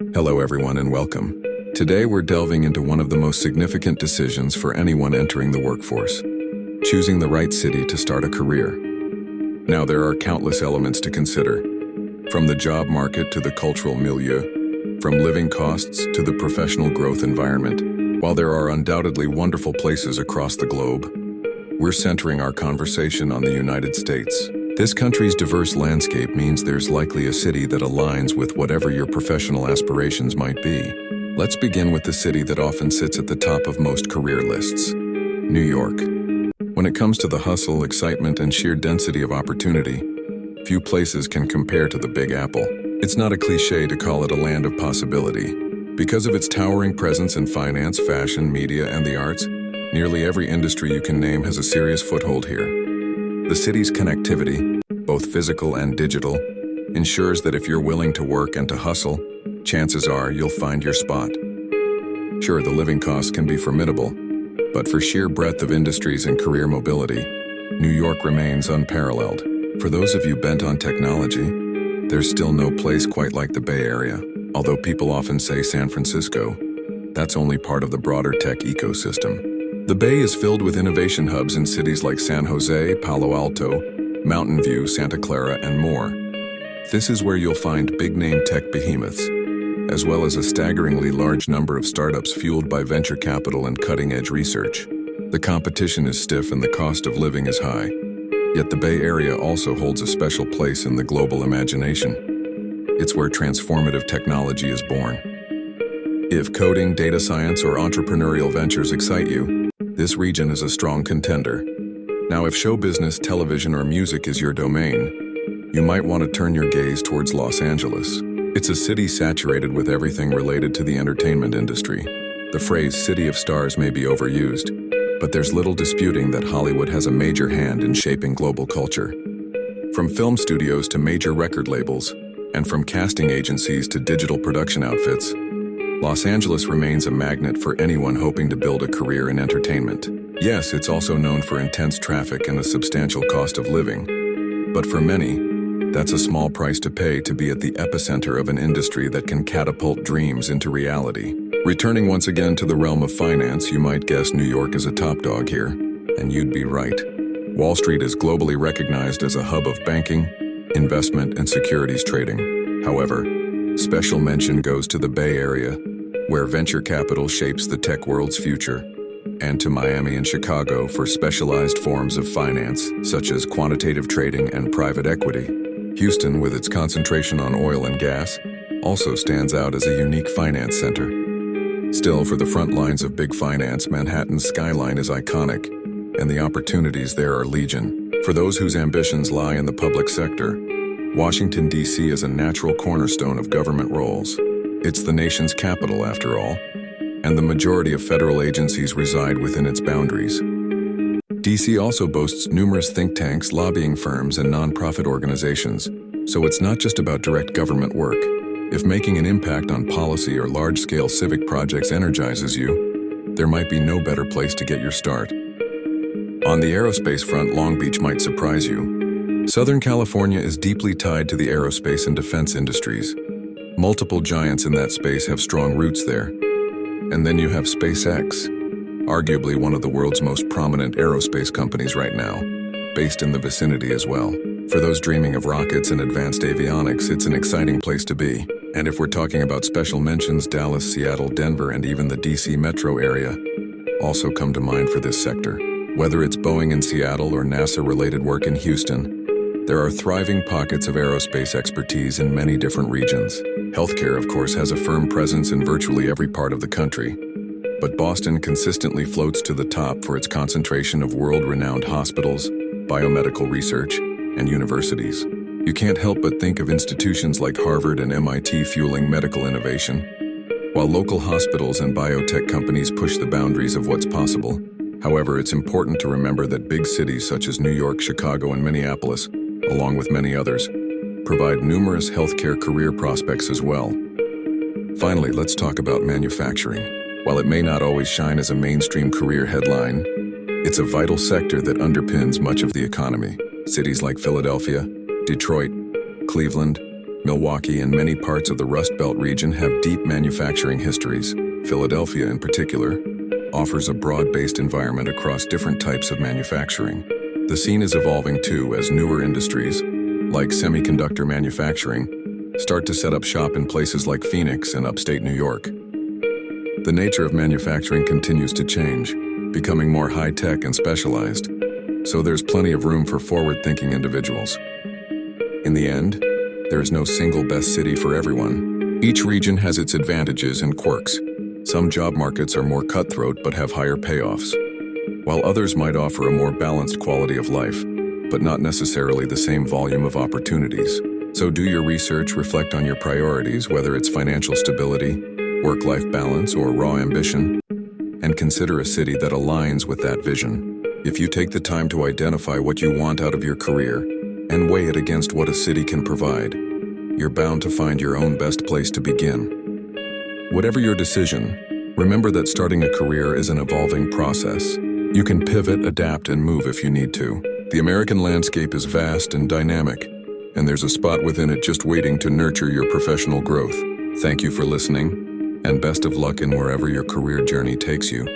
Hello everyone and welcome. Today we're delving into one of the most significant decisions for anyone entering the workforce: choosing the right city to start a career. Now there are countless elements to consider, from the job market to the cultural milieu, from living costs to the professional growth environment. While there are undoubtedly wonderful places across the globe, we're centering our conversation on the United States. This country's diverse landscape means there's likely a city that aligns with whatever your professional aspirations might be. Let's begin with the city that often sits at the top of most career lists: New York. When it comes to the hustle, excitement, and sheer density of opportunity, few places can compare to the Big Apple. It's not a cliché to call it a land of possibility. Because of its towering presence in finance, fashion, media, and the arts, nearly every industry you can name has a serious foothold here. The city's connectivity, both physical and digital, ensures that if you're willing to work and to hustle, chances are you'll find your spot. Sure, the living costs can be formidable, but for sheer breadth of industries and career mobility, New York remains unparalleled. For those of you bent on technology, there's still no place quite like the Bay Area. Although people often say San Francisco, that's only part of the broader tech ecosystem. The Bay is filled with innovation hubs in cities like San Jose, Palo Alto, Mountain View, Santa Clara, and more. This is where you'll find big-name tech behemoths, as well as a staggeringly large number of startups fueled by venture capital and cutting-edge research. The competition is stiff and the cost of living is high. Yet the Bay Area also holds a special place in the global imagination. It's where transformative technology is born. If coding, data science, or entrepreneurial ventures excite you, this region is a strong contender. Now, if show business, television, or music is your domain, you might want to turn your gaze towards Los Angeles. It's a city saturated with everything related to the entertainment industry. The phrase "city of stars" may be overused, but there's little disputing that Hollywood has a major hand in shaping global culture. From film studios to major record labels, and from casting agencies to digital production outfits, Los Angeles remains a magnet for anyone hoping to build a career in entertainment. Yes, it's also known for intense traffic and a substantial cost of living. But for many, that's a small price to pay to be at the epicenter of an industry that can catapult dreams into reality. Returning once again to the realm of finance, you might guess New York is a top dog here, and you'd be right. Wall Street is globally recognized as a hub of banking, investment, and securities trading. However, special mention goes to the Bay Area, where venture capital shapes the tech world's future, and to Miami and Chicago for specialized forms of finance, such as quantitative trading and private equity. Houston, with its concentration on oil and gas, also stands out as a unique finance center. Still, for the front lines of big finance, Manhattan's skyline is iconic, and the opportunities there are legion. For those whose ambitions lie in the public sector, Washington, D.C. is a natural cornerstone of government roles. It's the nation's capital, after all, and the majority of federal agencies reside within its boundaries. D.C. also boasts numerous think tanks, lobbying firms, and nonprofit organizations, so it's not just about direct government work. If making an impact on policy or large-scale civic projects energizes you, there might be no better place to get your start. On the aerospace front, Long Beach might surprise you. Southern California is deeply tied to the aerospace and defense industries. Multiple giants in that space have strong roots there. And then you have SpaceX, arguably one of the world's most prominent aerospace companies right now, based in the vicinity as well. For those dreaming of rockets and advanced avionics, it's an exciting place to be. And if we're talking about special mentions, Dallas, Seattle, Denver, and even the DC metro area also come to mind for this sector. Whether it's Boeing in Seattle or NASA-related work in Houston, there are thriving pockets of aerospace expertise in many different regions. Healthcare, of course, has a firm presence in virtually every part of the country, but Boston consistently floats to the top for its concentration of world-renowned hospitals, biomedical research, and universities. You can't help but think of institutions like Harvard and MIT fueling medical innovation, while local hospitals and biotech companies push the boundaries of what's possible. However, it's important to remember that big cities such as New York, Chicago, and Minneapolis, along with many others, provide numerous healthcare career prospects as well. Finally, let's talk about manufacturing. While it may not always shine as a mainstream career headline, it's a vital sector that underpins much of the economy. Cities like Philadelphia, Detroit, Cleveland, Milwaukee and many parts of the Rust Belt region have deep manufacturing histories. Philadelphia, in particular, offers a broad-based environment across different types of manufacturing. The scene is evolving too as newer industries, like semiconductor manufacturing, start to set up shop in places like Phoenix and upstate New York. The nature of manufacturing continues to change, becoming more high-tech and specialized, so there's plenty of room for forward-thinking individuals. In the end, there is no single best city for everyone. Each region has its advantages and quirks. Some job markets are more cutthroat but have higher payoffs, while others might offer a more balanced quality of life, but not necessarily the same volume of opportunities. So do your research, reflect on your priorities, whether it's financial stability, work-life balance, or raw ambition, and consider a city that aligns with that vision. If you take the time to identify what you want out of your career and weigh it against what a city can provide, you're bound to find your own best place to begin. Whatever your decision, remember that starting a career is an evolving process. You can pivot, adapt, and move if you need to. The American landscape is vast and dynamic, and there's a spot within it just waiting to nurture your professional growth. Thank you for listening, and best of luck in wherever your career journey takes you.